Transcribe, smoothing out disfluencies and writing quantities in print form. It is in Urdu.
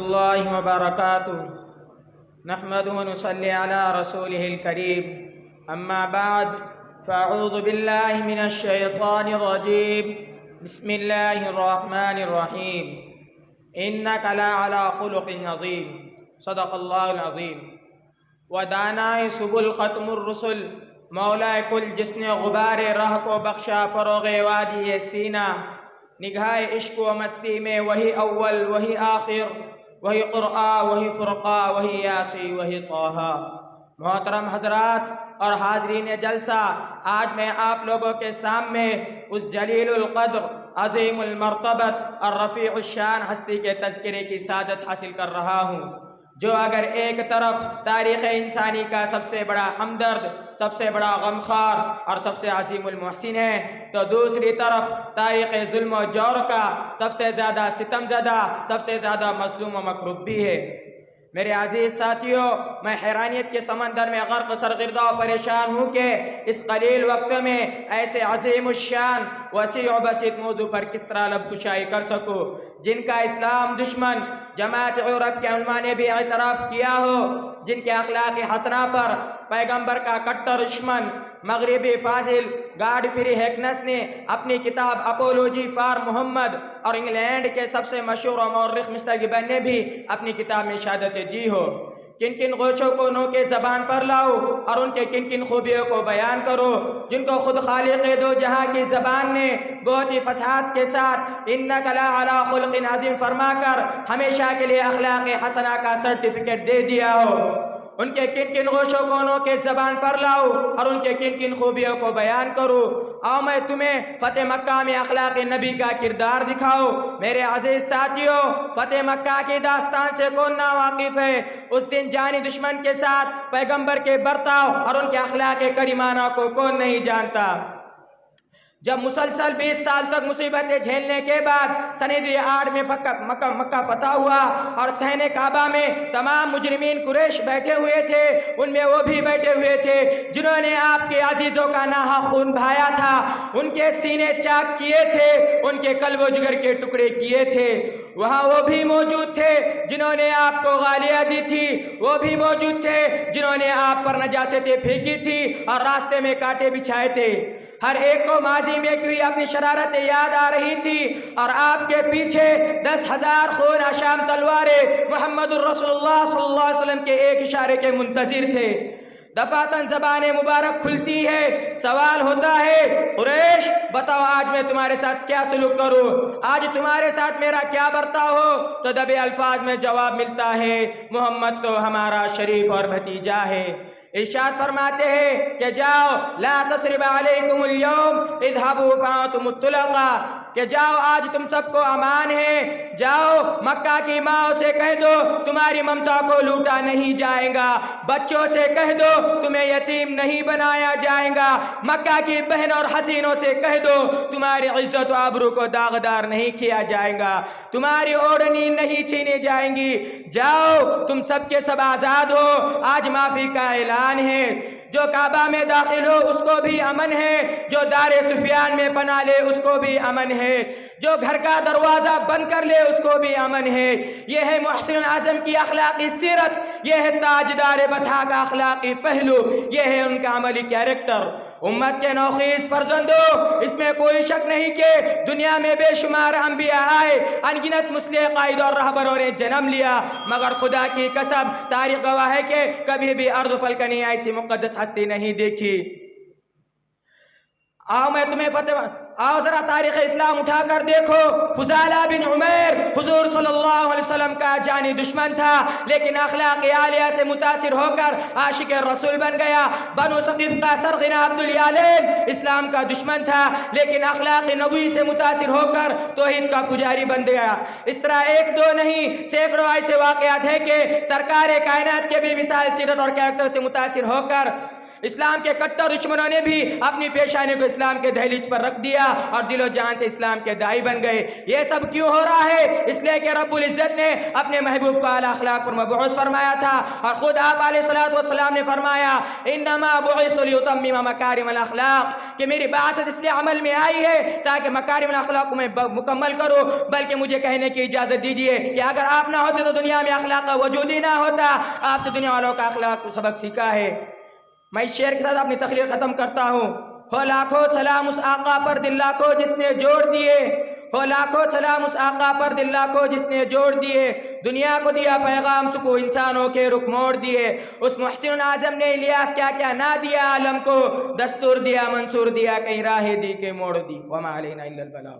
الله وبركاته نحمده ونصلي على رسوله الكريم أما بعد فأعوذ بالله من الشيطان الرجيم بسم الله الرحمن الرحيم إنك لعلى خلق عظيم صدق الله العظيم ودانائے سبل ختم الرسل مولا کل جس نے غبار راہ کو بخشا فروغ وادی سینہ نگاہ عشق و مستی میں وہی اول وہی آخر وہی قرآن وہی فرقہ وہی یاسی وہی طٰہٰ۔ محترم حضرات اور حاضرین جلسہ، آج میں آپ لوگوں کے سامنے اس جلیل القدر عظیم المرتبت اور رفیع الشان ہستی کے تذکرے کی سعادت حاصل کر رہا ہوں، جو اگر ایک طرف تاریخ انسانی کا سب سے بڑا ہمدرد، سب سے بڑا غمخوار اور سب سے عظیم المحسن ہے، تو دوسری طرف تاریخ ظلم و جور کا سب سے زیادہ ستم زدہ، سب سے زیادہ مظلوم و مکروب بھی ہے۔ میرے عزیز ساتھیوں، میں حیرانیت کے سمندر میں غرق سرگردہ و پریشان ہوں کہ اس قلیل وقت میں ایسے عظیم الشان وسیع و بسیط موضوع پر کس طرح لب کشائی کر سکوں، جن کا اسلام دشمن جماعت عرب کے علماء نے بھی اعتراف کیا ہو، جن کے اخلاق حسنہ پر پیغمبر کا کٹر دشمن مغربی فاضل گاڈفری ہیکنس نے اپنی کتاب اپولوجی فار محمد اور انگلینڈ کے سب سے مشہور مورخ مسٹر گبن نے بھی اپنی کتاب میں شہادت دی ہو۔ کن کن گوشوں کو نو کے زبان پر لاؤ اور ان کے کن کن خوبیوں کو بیان کرو، جن کو خود خالق دو جہاں کی زبان نے بہت ہی فصاحت کے ساتھ اِنَّکَ لَعَلَىٰ خُلُقٍ عَظِيمٍ فرما کر ہمیشہ کے لیے اخلاق حسنہ کا سرٹیفکیٹ دے دیا ہو۔ ان کے کن کن گوشوں کو نو کے زبان پر لاؤ اور ان کے کن کن خوبیوں کو بیان کرو۔ آؤ میں تمہیں فتح مکہ میں اخلاق نبی کا کردار دکھاؤ۔ میرے عزیز ساتھیوں، فتح مکہ کی داستان سے کون نا واقف ہے؟ اس دن جانی دشمن کے ساتھ پیغمبر کے برتاؤ اور ان کے اخلاق کریمانہ کو کون نہیں جانتا؟ جب مسلسل 20 سال تک مصیبتیں جھیلنے کے بعد سن 8 میں مکہ فتح ہوا اور صحن کعبہ میں تمام مجرمین قریش بیٹھے ہوئے تھے، ان میں وہ بھی بیٹھے ہوئے تھے جنہوں نے آپ کے عزیزوں کا ناحق خون بہایا تھا، ان کے سینے چاک کیے تھے، ان کے قلب و جگر کے ٹکڑے کیے تھے۔ وہاں وہ بھی موجود تھے جنہوں نے آپ کو گالیاں دی تھی، وہ بھی موجود تھے جنہوں نے آپ پر نجاستیں پھینکی تھی اور راستے میں کانٹے بچھائے تھے۔ ہر ایک کو ماضی میں کوئی اپنی شرارتیں یاد آ رہی تھی اور آپ کے پیچھے 10,000 خون آشام تلواریں محمد الرسول اللہ صلی اللہ علیہ وسلم کے ایک اشارے کے منتظر تھے۔ دفعتاً زبان مبارک کھلتی ہے، سوال ہوتا ہے، قریش بتاؤ آج میں تمہارے ساتھ کیا سلوک کروں، آج تمہارے ساتھ میرا کیا برتاؤ ہو؟ تو دبے الفاظ میں جواب ملتا ہے، محمد تو ہمارا شریف اور بھتیجا ہے۔ ارشاد فرماتے ہیں کہ جاؤ لا تثريب عليكم اليوم اذهبوا فانتم الطلقاء، کہ جاؤ آج تم سب کو امان ہے، جاؤ مکہ کی ماں سے کہہ دو تمہاری ممتا کو لوٹا نہیں جائے گا، بچوں سے کہہ دو تمہیں یتیم نہیں بنایا جائے گا، مکہ کی بہن اور حسینوں سے کہہ دو تمہاری عزت و آبرو کو داغدار نہیں کیا جائے گا، تمہاری اوڑھنی نہیں چھینی جائیں گی، جاؤ تم سب کے سب آزاد ہو، آج معافی کا اعلان ہے۔ جو کعبہ میں داخل ہو اس کو بھی امن ہے، جو دار سفیان میں پناہ لے اس کو بھی امن ہے، جو گھر کا دروازہ بند کر لے اس کو بھی امن ہے۔ یہ ہے محسن اعظم کی اخلاقی سیرت، یہ ہے تاجدار بطحا کا اخلاقی پہلو، یہ ہے ان کا عملی کیریکٹر۔ امت کے نوخیز فرزندو، اس میں کوئی شک نہیں کہ دنیا میں بے شمار انبیاء آئے، انگنت مصلح قائد اور رہبروں نے جنم لیا، مگر خدا کی قسم تاریخ گواہ ہے کہ کبھی بھی ارض فلکنی ایسی مقدس ہستی نہیں دیکھی۔ آؤ میں تمہیں آؤ ذرا تاریخ اسلام اٹھا کر دیکھو، فضالہ بن عمیر حضور صلی اللہ علیہ وسلم کا جانی دشمن تھا، لیکن اخلاق عالیہ سے متاثر ہو کر عاشق رسول بن گیا۔ بنو ثقیف کا سرغنہ عبد الیالین اسلام کا دشمن تھا، لیکن اخلاق نبوی سے متاثر ہو کر توحید کا پجاری بن گیا۔ اس طرح ایک دو نہیں سینکڑوں ایسے واقعات ہیں کہ سرکار کائنات کے بھی مثال سیرت اور کیریکٹر سے متاثر ہو کر اسلام کے کٹر دشمنوں نے بھی اپنی پیشانی کو اسلام کے دہلیز پر رکھ دیا اور دل و جان سے اسلام کے داعی بن گئے. یہ سب کیوں ہو رہا ہے؟ اس لیے کہ رب العزت نے اپنے محبوب کو اعلیٰ اخلاق پر مبعوث فرمایا تھا، اور خود آپ علیہ الصلوۃ والسلام نے فرمایا انما بعثت لیتمم مکارم الاخلاق، کہ میری بعثت اس لیے عمل میں آئی ہے تاکہ مکارم الاخلاق کو میں مکمل کروں. بلکہ مجھے کہنے کی اجازت دیجیے کہ اگر آپ نہ ہوتے تو دنیا میں اخلاق کا وجود ہی نہ ہوتا. آپ سے دنیا والوں کا اخلاق کو سبق سیکھا ہے. میں اس شعر کے ساتھ اپنی تقریر ختم کرتا ہوں. ہو لاکھوں سلام اس آقا پر دل لاکھوں جس نے جوڑ دیے، ہو لاکھوں سلام اس آقا پر دل لاکھوں جس نے جوڑ دیے، دنیا کو دیا پیغام سکو انسانوں کے رخ موڑ دیے. اس محسن اعظم نے الیاس کیا کیا نہ دیا عالم کو، دستور دیا منصور دیا کہیں راہ دی کے موڑ دی. وما علینا الا البلاغ.